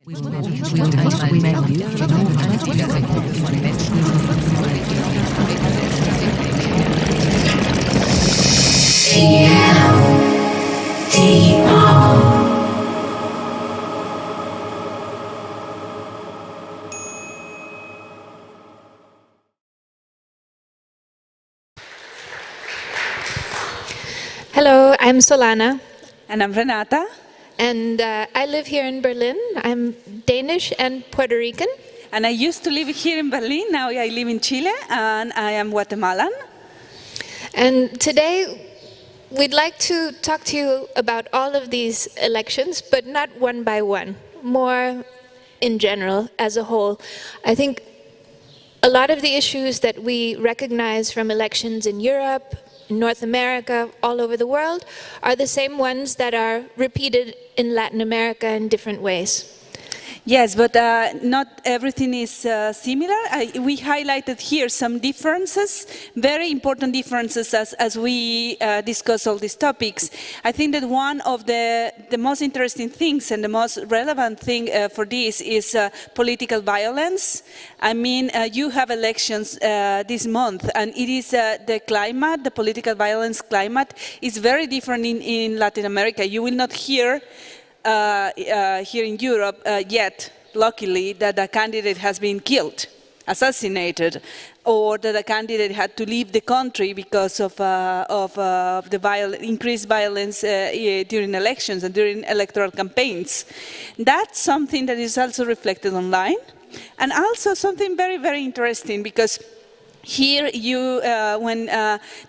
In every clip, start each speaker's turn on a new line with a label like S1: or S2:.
S1: Hello, I'm Solana.
S2: And I'm Renata.
S1: And I live here in Berlin. I'm Danish and Puerto Rican.
S2: And I used to live here in Berlin. Now I live in Chile, and I am Guatemalan.
S1: And today, we'd like to talk to you about all of these elections, but not one by one, more in general, as a whole. I think a lot of the issues that we recognize from elections in Europe, in North America, all over the world, are the same ones that are repeated in Latin America in different ways.
S2: Yes, but not everything is similar. We highlighted here some differences, very important differences as we discuss all these topics. I think that one of the most interesting things and the most relevant thing for this is political violence. I mean, you have elections this month, and it is the climate, the political violence climate, is very different in Latin America. You will not hear here in Europe yet, luckily, that a candidate has been killed, assassinated, or that a candidate had to leave the country because of the increased violence during elections and during electoral campaigns. That's something that is also reflected online, and also something very, very interesting, because here you, when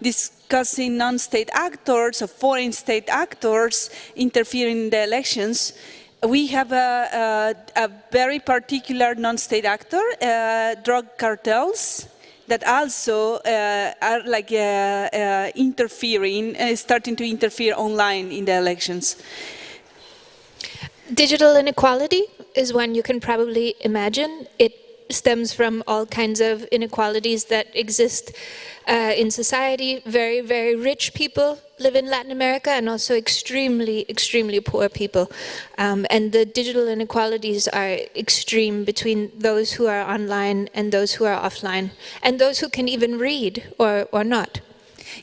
S2: discussing non-state actors or foreign state actors interfering in the elections, we have a very particular non-state actor, drug cartels, that also are like interfering, starting to interfere online in the elections.
S1: Digital inequality is one you can probably imagine. It stems from all kinds of inequalities that exist in society. Very, very rich people live in Latin America, and also extremely, extremely poor people. And the digital inequalities are extreme between those who are online and those who are offline, and those who can even read or not.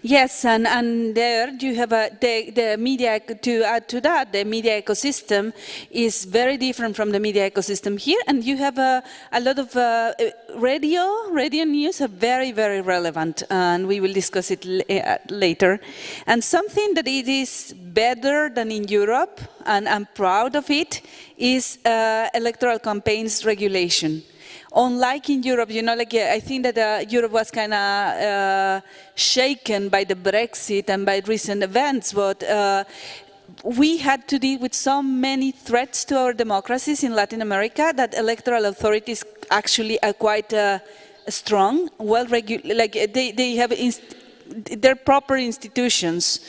S2: Yes, and there you have the media, to add to that, the media ecosystem is very different from the media ecosystem here, and you have a lot of radio news are very, very relevant, and we will discuss it later. And something that it is better than in Europe, and I'm proud of it, is electoral campaigns regulation. Unlike in Europe, you know, like I think that Europe was kind of shaken by the Brexit and by recent events, but we had to deal with so many threats to our democracies in Latin America that electoral authorities actually are quite strong, well-regulated, like they have their proper institutions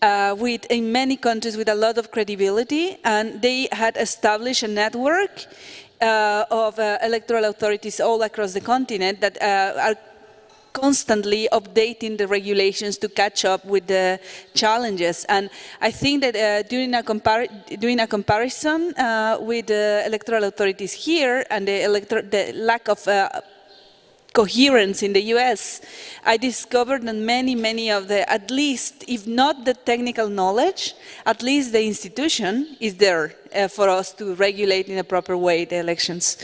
S2: in many countries with a lot of credibility, and they had established a network of electoral authorities all across the continent that are constantly updating the regulations to catch up with the challenges. And I think that doing a comparison with the electoral authorities here and the lack of coherence in the US, I discovered that many of the, at least, if not the technical knowledge, at least the institution is there for us to regulate in a proper way the elections.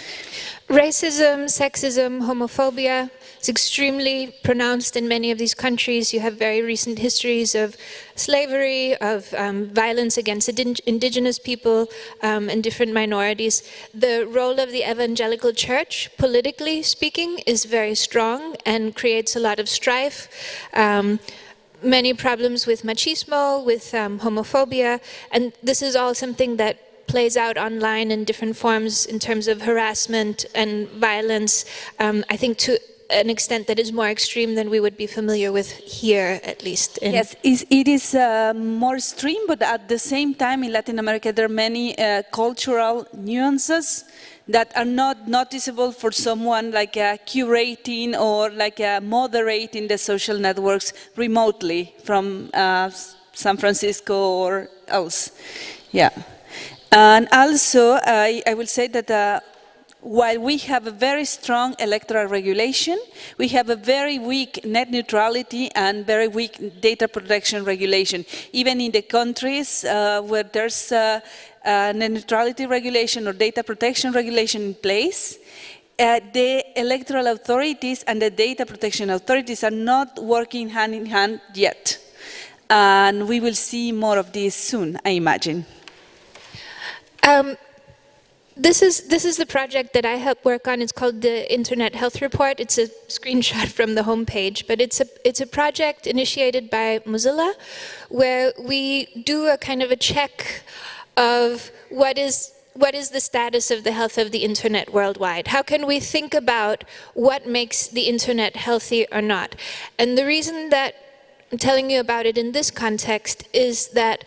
S1: Racism, sexism, homophobia is extremely pronounced in many of these countries. You have very recent histories of slavery, of violence against indigenous people and different minorities. The role of the evangelical church, politically speaking, is very strong and creates a lot of strife. Many problems with machismo, with homophobia, and this is all something that plays out online in different forms in terms of harassment and violence, I think to an extent that is more extreme than we would be familiar with here, at least.
S2: Yes, it is more extreme, but at the same time in Latin America there are many cultural nuances that are not noticeable for someone like curating or like moderating the social networks remotely from San Francisco or else. Yeah. And also, I will say that while we have a very strong electoral regulation, we have a very weak net neutrality and very weak data protection regulation. Even in the countries where there's net neutrality regulation or data protection regulation in place, the electoral authorities and the data protection authorities are not working hand in hand yet. And we will see more of this soon, I imagine.
S1: This is the project that I help work on. It's called the Internet Health Report. It's a screenshot from the homepage, but it's a project initiated by Mozilla, where we do a kind of a check of what is the status of the health of the internet worldwide. How can we think about what makes the internet healthy or not? And the reason that I'm telling you about it in this context is that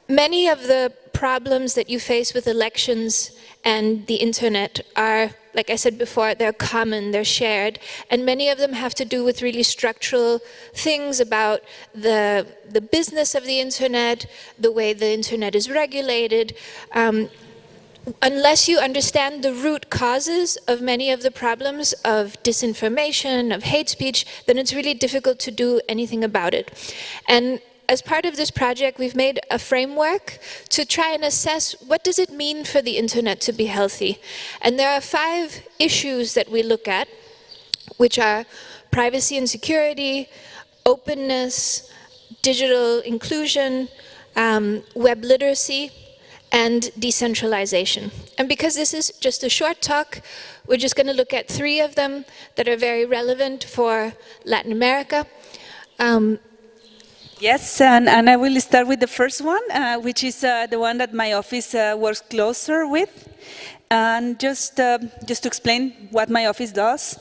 S1: many of the problems that you face with elections and the internet are, like I said before, they're common, they're shared, and many of them have to do with really structural things about the business of the internet, the way the internet is regulated. Unless you understand the root causes of many of the problems of disinformation, of hate speech, then it's really difficult to do anything about it. And as part of this project, we've made a framework to try and assess what does it mean for the internet to be healthy. And there are 5 issues that we look at, which are privacy and security, openness, digital inclusion, web literacy, and decentralization. And because this is just a short talk, we're just going to look at 3 of them that are very relevant for Latin America.
S2: Yes, and I will start with the first one, which is the one that my office works closer with. And just to explain what my office does,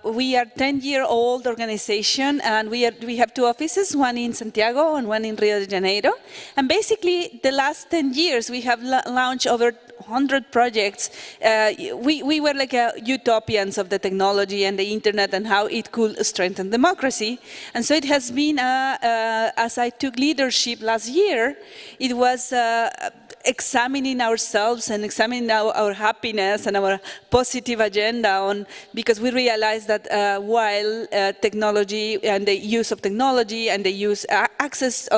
S2: we are a 10-year-old organization, and we have 2 offices, one in Santiago and one in Rio de Janeiro. And basically, the last 10 years, we have launched over 100 projects. We were like utopians of the technology and the internet and how it could strengthen democracy. And so it has been, as I took leadership last year, it was examining ourselves and examining our happiness and our positive agenda because we realized that while technology and the use of technology and the access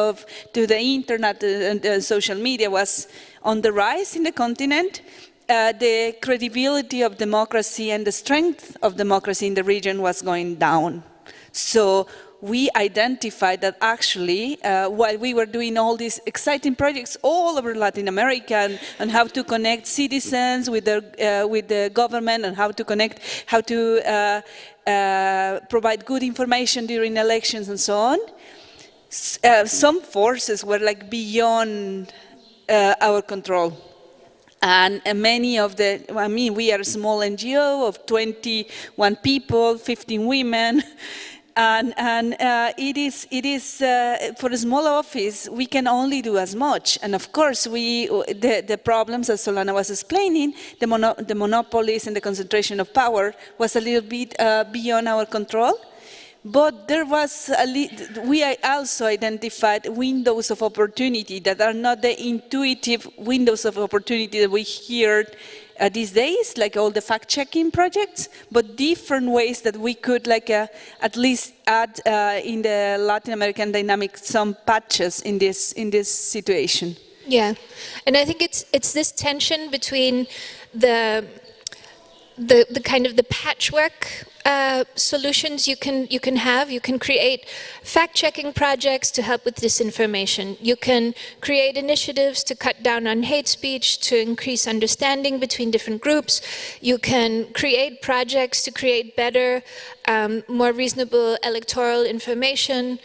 S2: to the internet and social media was on the rise in the continent, the credibility of democracy and the strength of democracy in the region was going down. So we identified that actually, while we were doing all these exciting projects all over Latin America and how to connect citizens with the government and how to provide good information during elections and so on, some forces were like beyond our control. And many of we are a small NGO of 21 people, 15 women, and it is for a small office, we can only do as much. And of course, the problems, as Solana was explaining, the monopolies and the concentration of power was a little bit beyond our control. But there was we also identified windows of opportunity that are not the intuitive windows of opportunity that we hear these days, like all the fact-checking projects, but different ways that we could at least add in the Latin American dynamic some patches in this situation.
S1: Yeah, and I think it's this tension between the kind of the patchwork solutions you can have. You can create fact-checking projects to help with disinformation. You can create initiatives to cut down on hate speech, to increase understanding between different groups. You can create projects to create better, more reasonable electoral information,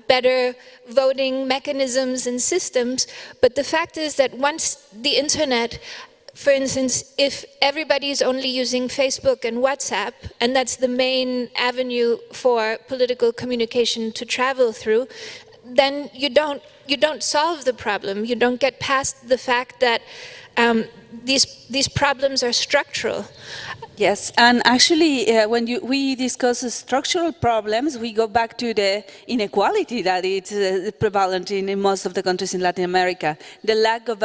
S1: better voting mechanisms and systems. But the fact is that once the internet, for instance, if everybody is only using Facebook and WhatsApp, and that's the main avenue for political communication to travel through, then you don't solve the problem. You don't get past the fact that these problems are structural.
S2: Yes, and actually, when we discuss structural problems, we go back to the inequality that is prevalent in most of the countries in Latin America. The lack of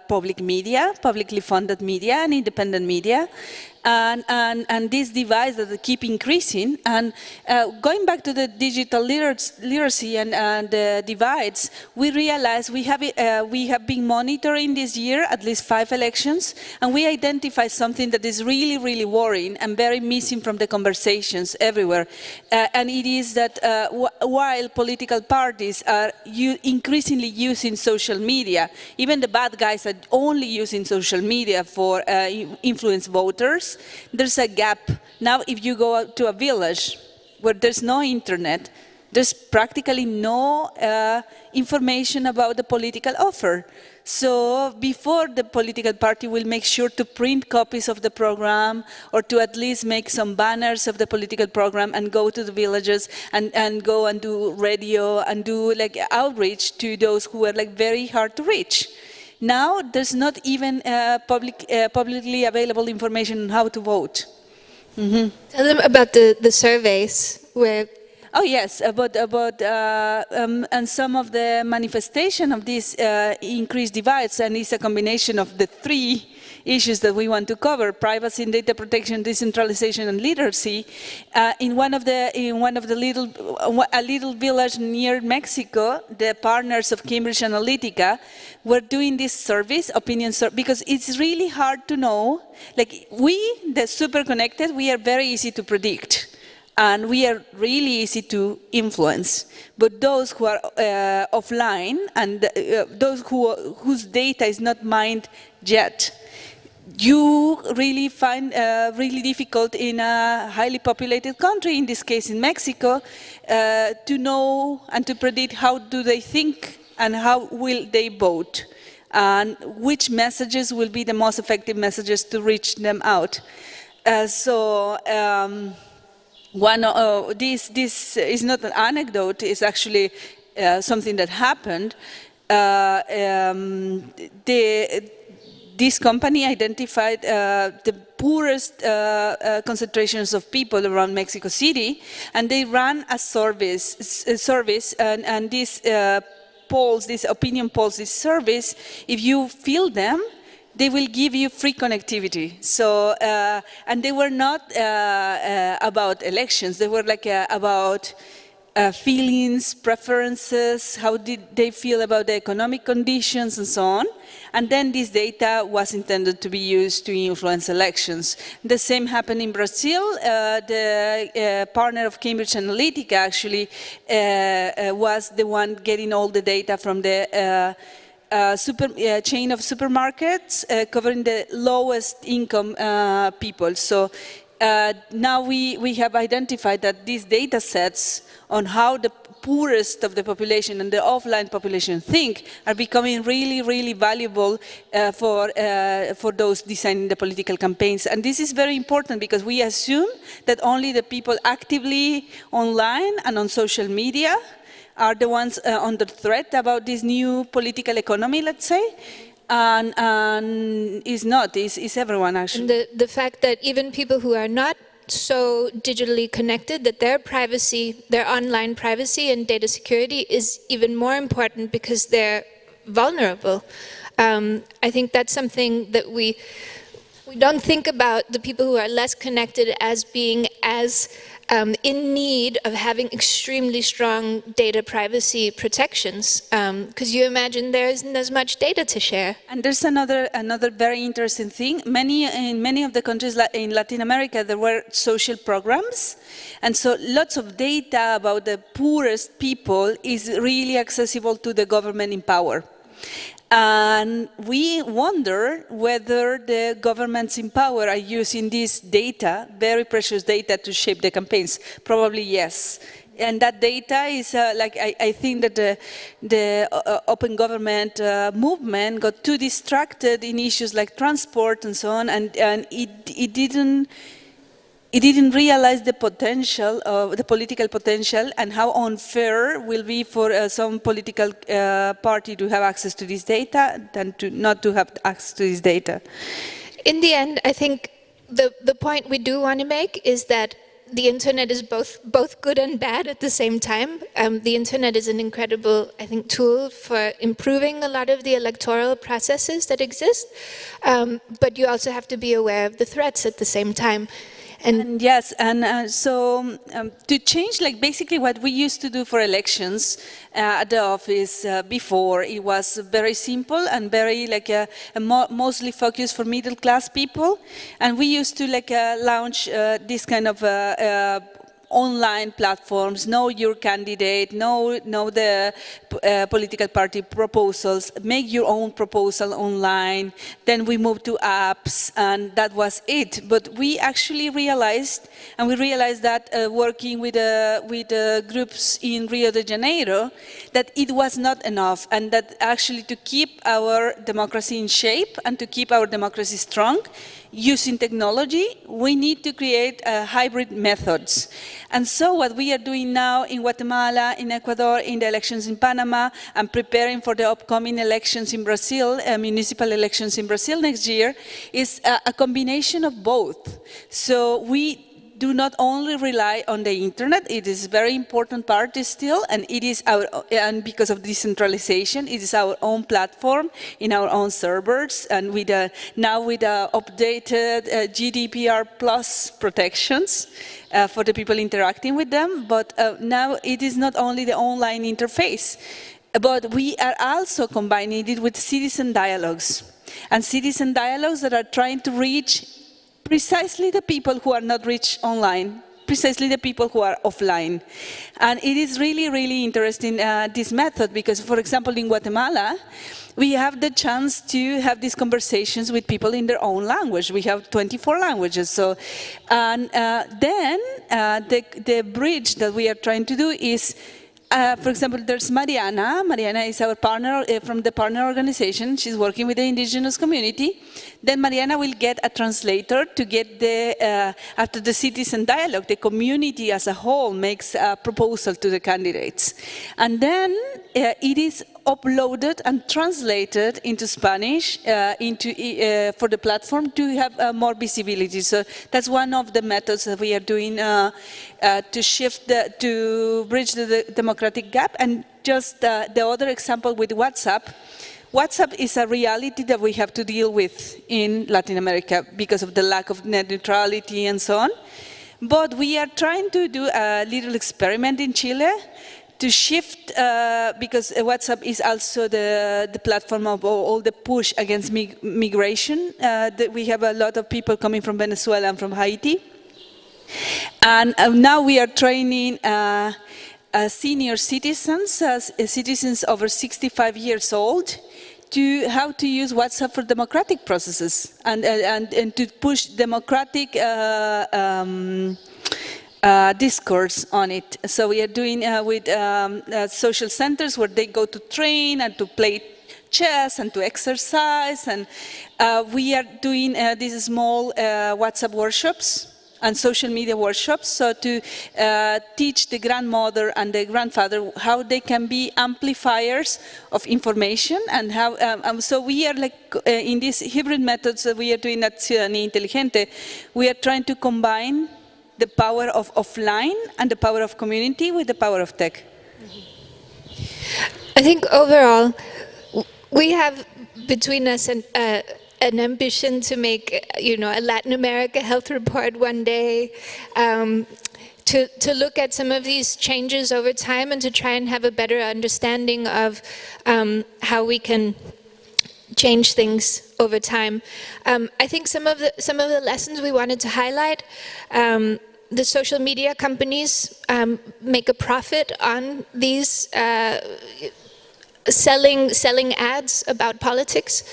S2: public media, publicly funded media, and independent media. And these divides that keep increasing. And going back to the digital literacy and the divides, we realize we have been monitoring this year at least 5 elections, and we identify something that is really, really worrying and very missing from the conversations everywhere. And it is that while political parties are increasingly using social media, even the bad guys are only using social media for influence voters, there's a gap. Now, if you go out to a village where there's no internet, there's practically no information about the political offer. So before the political party will make sure to print copies of the program or to at least make some banners of the political program and go to the villages and go and do radio and do like outreach to those who are like very hard to reach. Now there's not even publicly available information on how to vote. Mm-hmm.
S1: Tell them about the surveys where.
S2: Oh yes, and some of the manifestation of these increased divides, and it's a combination of the 3 issues that we want to cover: privacy and data protection, decentralization, and literacy. In one of the little village near Mexico, the partners of Cambridge Analytica were doing this service, opinion survey, because it's really hard to know. Like the super connected, we are very easy to predict. And we are really easy to influence. But those who are offline and those whose data is not mined yet, you really find really difficult in a highly populated country, in this case in Mexico, to know and to predict how do they think and how will they vote, and which messages will be the most effective messages to reach them out. This is not an anecdote, it's actually something that happened. This company identified the poorest concentrations of people around Mexico City, and they ran a service and these polls, these opinion polls, this service, if you fill them, they will give you free connectivity. So, and they were not about elections. They were like about feelings, preferences, how did they feel about the economic conditions and so on. And then this data was intended to be used to influence elections. The same happened in Brazil. The partner of Cambridge Analytica actually was the one getting all the data from the chain of supermarkets covering the lowest income people. So now we have identified that these data sets on how the poorest of the population and the offline population think are becoming really, really valuable for those designing the political campaigns. And this is very important because we assume that only the people actively online and on social media are the ones under threat about this new political economy, let's say, and it's not, it's everyone actually.
S1: And the fact that even people who are not so digitally connected, that their privacy, their online privacy and data security is even more important because they're vulnerable. I think that's something that we don't think about, the people who are less connected as being as in need of having extremely strong data privacy protections, because you imagine there isn't as much data to share.
S2: And there's another very interesting thing. In many of the countries in Latin America, there were social programs, and so lots of data about the poorest people is really accessible to the government in power. And we wonder whether the governments in power are using this data, very precious data, to shape the campaigns. Probably yes. And that data is I think that the open government movement got too distracted in issues like transport and so on, and it didn't realize the potential, the political potential, and how unfair will be for some political party to have access to this data than to not to have access to this data.
S1: In the end, I think the point we do want to make is that the internet is both good and bad at the same time. The internet is an incredible, I think, tool for improving a lot of the electoral processes that exist, but you also have to be aware of the threats at the same time.
S2: And yes, and to change, like basically what we used to do for elections at the office before, it was very simple and very like mostly focused for middle class people, and we used to like launch this kind of online platforms, know your candidate, know the political party proposals, make your own proposal online. Then we moved to apps, and that was it. But we actually realized, and we realized that working with groups in Rio de Janeiro, that it was not enough, and that actually to keep our democracy in shape and to keep our democracy strong, using technology, we need to create hybrid methods. And so what we are doing now in Guatemala, in Ecuador, in the elections in Panama, and preparing for the upcoming elections in Brazil, municipal elections in Brazil next year, is a combination of both. So we do not only rely on the internet, it is a very important part still, and it is and because of decentralization, it is our own platform in our own servers, and with now with updated GDPR plus protections for the people interacting with them. But now it is not only the online interface, but we are also combining it with citizen dialogues, and citizen dialogues that are trying to reach precisely the people who are not reached online, precisely the people who are offline. And it is really, really interesting, this method, because, for example, in Guatemala, we have the chance to have these conversations with people in their own language. We have 24 languages. So, and then the bridge that we are trying to do is, for example, there's Mariana. Mariana is our partner from the partner organization. She's working with the indigenous community. Then Mariana will get a translator to get after the citizen dialogue, the community as a whole makes a proposal to the candidates. And then it is uploaded and translated into Spanish for the platform to have more visibility. So that's one of the methods that we are doing to bridge the democratic gap. And just the other example with WhatsApp. WhatsApp is a reality that we have to deal with in Latin America because of the lack of net neutrality and so on. But we are trying to do a little experiment in Chile to shift, because WhatsApp is also the platform of all the push against migration. We have a lot of people coming from Venezuela and from Haiti. And now we are training senior citizens, citizens over 65 years old, to how to use WhatsApp for democratic processes and to push democratic discourse on it. So we are doing with social centers where they go to train and to play chess and to exercise, and we are doing these small WhatsApp workshops and social media workshops, so to teach the grandmother and the grandfather how they can be amplifiers of information, and how, so we are like, in these hybrid methods that we are doing at Ciudadanía Inteligente, we are trying to combine the power of offline and the power of community with the power of tech.
S1: I think overall, we have between us an ambition to make, a Latin America health report one day, to look at some of these changes over time and to try and have a better understanding of how we can change things over time. I think some of the lessons we wanted to highlight. The social media companies make a profit on these selling ads about politics.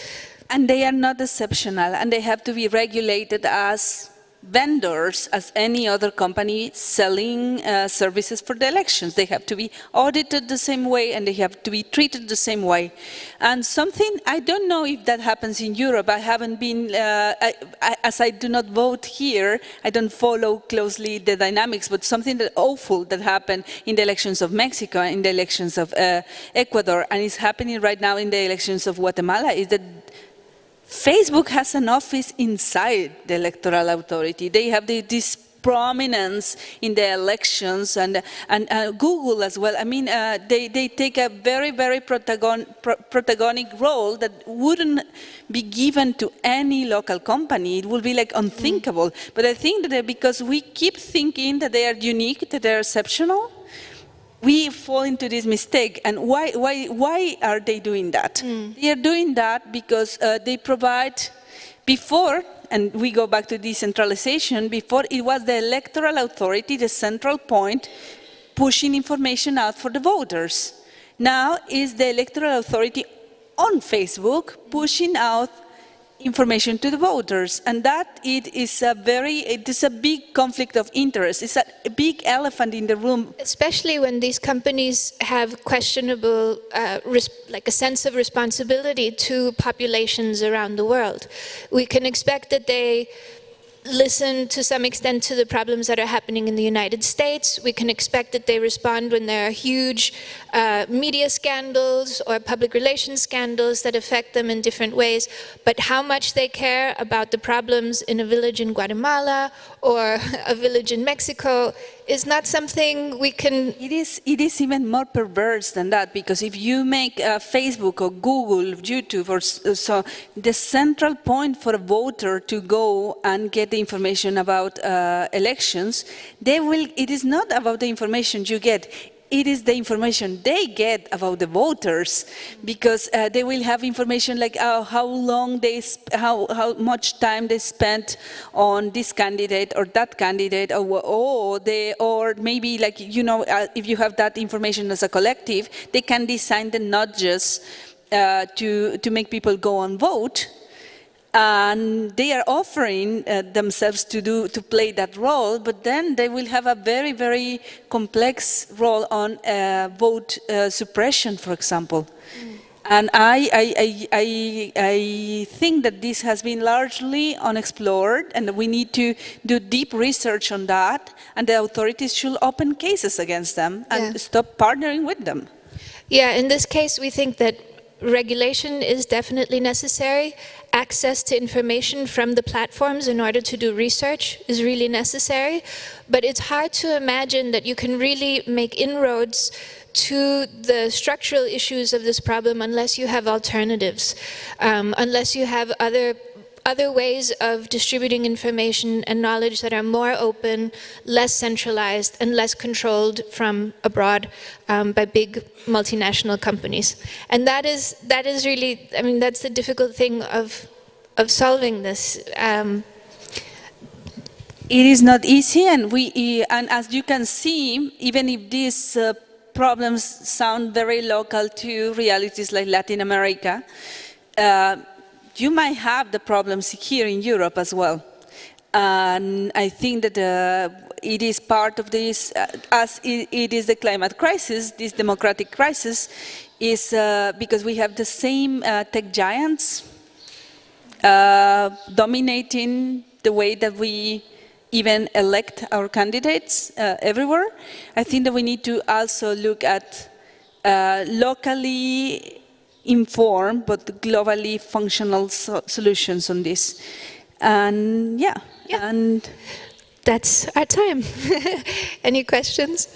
S2: And they are not exceptional, and they have to be regulated as vendors, as any other company selling services for the elections. They have to be audited the same way, and they have to be treated the same way. And something, I don't know if that happens in Europe. I haven't been, as I do not vote here, I don't follow closely the dynamics, but something awful that happened in the elections of Mexico, in the elections of Ecuador, and is happening right now in the elections of Guatemala, is that Facebook has an office inside the electoral authority. They have this prominence in the elections, and Google as well. I mean, they take a very, very protagonic role that wouldn't be given to any local company. It would be like unthinkable. But I think that because we keep thinking that they are unique, that they are exceptional, we fall into this mistake. And why are they doing that? They are doing that because they provide, before, and we go back to decentralization, before it was the electoral authority, the central point, pushing information out for the voters. Now is the electoral authority on Facebook pushing out information to the voters, and that it is a big conflict of interest. It's a big elephant in the room.
S1: Especially when these companies have questionable, like a sense of responsibility to populations around the world. We can expect that they listen to some extent to the problems that are happening in the United States. We can expect that they respond when there are huge media scandals or public relations scandals that affect them in different ways. But how much they care about the problems in a village in Guatemala or a village in Mexico is not something we can...
S2: It is even more perverse than that, because if you make Facebook or Google, YouTube, or so the central point for a voter to go and get the information about elections, it is not about the information you get. It is the information they get about the voters, because they will have information like how much time they spent on this candidate or that candidate, or maybe, like, you know, if you have that information as a collective, they can design the nudges to make people go and vote. And they are offering themselves to play that role, but then they will have a very, very complex role on vote suppression, for example. And I think that this has been largely unexplored, and we need to do deep research on that, and the authorities should open cases against them and stop partnering with them.
S1: Yeah, in this case, we think that regulation is definitely necessary. Access to information from the platforms in order to do research is really necessary. But it's hard to imagine that you can really make inroads to the structural issues of this problem unless you have alternatives, unless you have other ways of distributing information and knowledge that are more open, less centralized, and less controlled from abroad by big multinational companies. And that is really, I mean, that's the difficult thing of solving this.
S2: It is not easy, and as you can see, even if these problems sound very local to realities like Latin America, you might have the problems here in Europe as well. And I think that it is part of this, as it is the climate crisis, this democratic crisis, is because we have the same tech giants dominating the way that we even elect our candidates everywhere. I think that we need to also look at locally informed but globally functional solutions on this. And and
S1: that's our time. Any questions?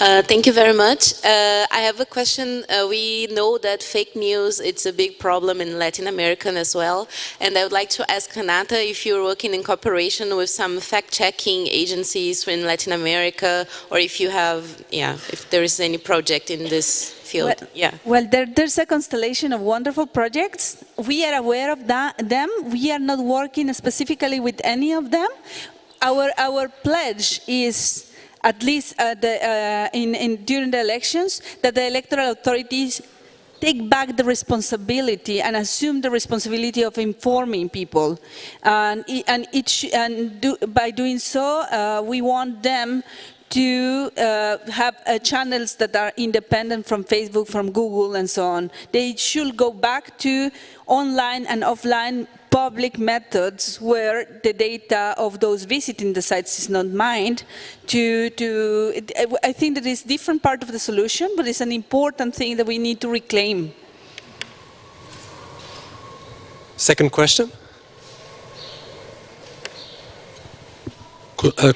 S3: Thank you very much. I have a question. We know that fake news, it's a big problem in Latin America as well. And I would like to ask Renata if you're working in cooperation with some fact-checking agencies in Latin America, or if you have, if there is any project in this field.
S2: Well, there's a constellation of wonderful projects. We are aware of them. We are not working specifically with any of them. Our pledge is, at least during the elections, that the electoral authorities take back the responsibility and assume the responsibility of informing people. By doing so, we want them to have channels that are independent from Facebook, from Google, and so on. They should go back to online and offline public methods where the data of those visiting the sites is not mined. I think that is different part of the solution, but it's an important thing that we need to reclaim.
S4: Second question.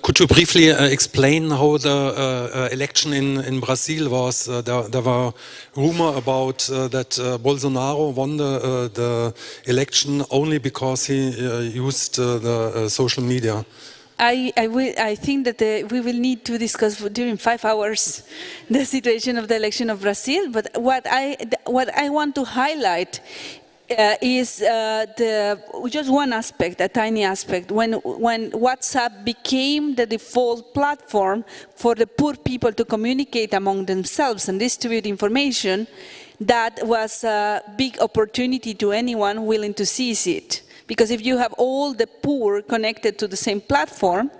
S4: Could you briefly explain how the election in Brazil was? There were rumors about that Bolsonaro won the election only because he used the social media.
S2: I think that we will need to discuss during 5 hours the situation of the election of Brazil. But what I want to highlight is just one aspect, a tiny aspect. When WhatsApp became the default platform for the poor people to communicate among themselves and distribute information, that was a big opportunity to anyone willing to seize it. Because if you have all the poor connected to the same platform,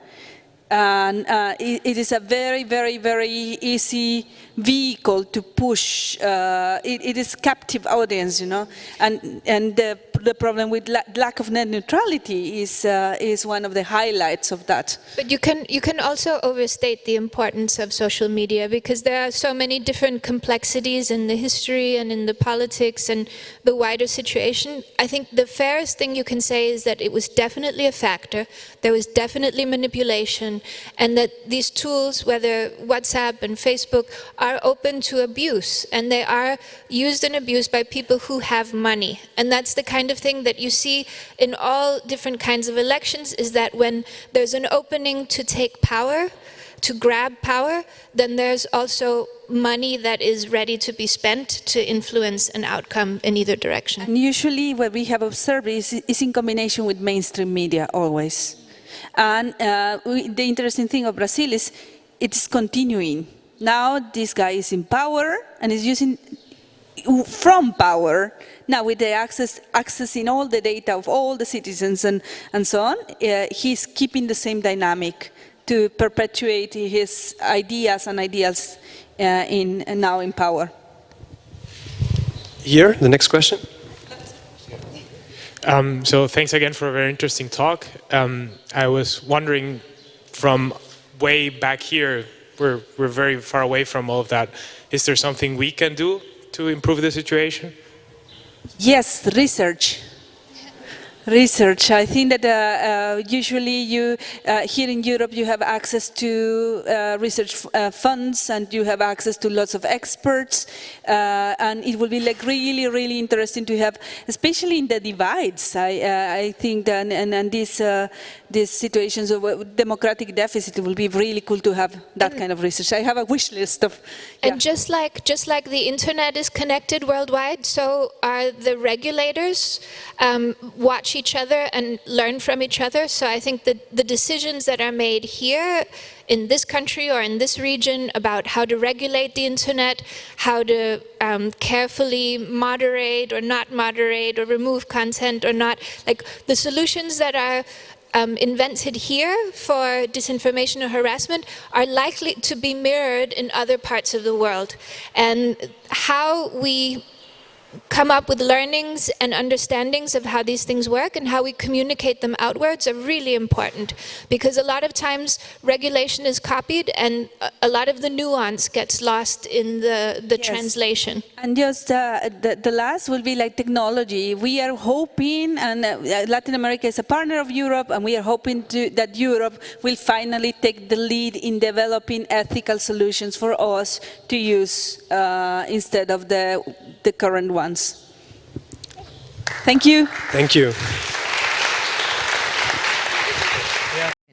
S2: and it is a very, very, very easy vehicle to push. It is captive audience, you know, and the problem with lack of net neutrality is one of the highlights of that.
S1: But you can also overstate the importance of social media, because there are so many different complexities in the history and in the politics and the wider situation. I think the fairest thing you can say is that it was definitely a factor. There was definitely manipulation, and that these tools, whether WhatsApp and Facebook, are open to abuse, and they are used and abused by people who have money. And that's the kind of thing that you see in all different kinds of elections, is that when there's an opening to take power, to grab power, then there's also money that is ready to be spent to influence an outcome in either direction.
S2: And usually what we have observed is in combination with mainstream media always. And the interesting thing of Brazil is it's continuing. Now this guy is in power and is using from power, now with the accessing all the data of all the citizens and so on, he's keeping the same dynamic to perpetuate his ideas and ideals now in power.
S4: Here, the next question.
S5: So thanks again for a very interesting talk. I was wondering, from way back here, we're very far away from all of that. Is there something we can do to improve the situation?
S2: Yes, research. Research. I think that usually you here in Europe you have access to research funds, and you have access to lots of experts, and it will be like really, really interesting to have, especially in the divides. I think that and these situations of democratic deficit, it will be really cool to have that kind of research. I have a wish list of. Yeah.
S1: And just like the internet is connected worldwide, so are the regulators watch each other and learn from each other. So I think that the decisions that are made here in this country or in this region about how to regulate the internet, how to carefully moderate or not moderate or remove content or not, like the solutions that are invented here for disinformation or harassment are likely to be mirrored in other parts of the world. And how we come up with learnings and understandings of how these things work and how we communicate them outwards are really important, because a lot of times regulation is copied and a lot of the nuance gets lost in the
S2: Yes.
S1: translation.
S2: And just the last will be like technology. We are hoping, and Latin America is a partner of Europe, and we are hoping that Europe will finally take the lead in developing ethical solutions for us to use instead of the current ones. Thank you.
S4: Thank you.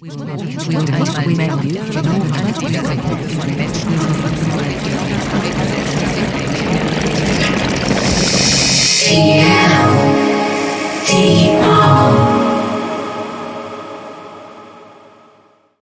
S6: We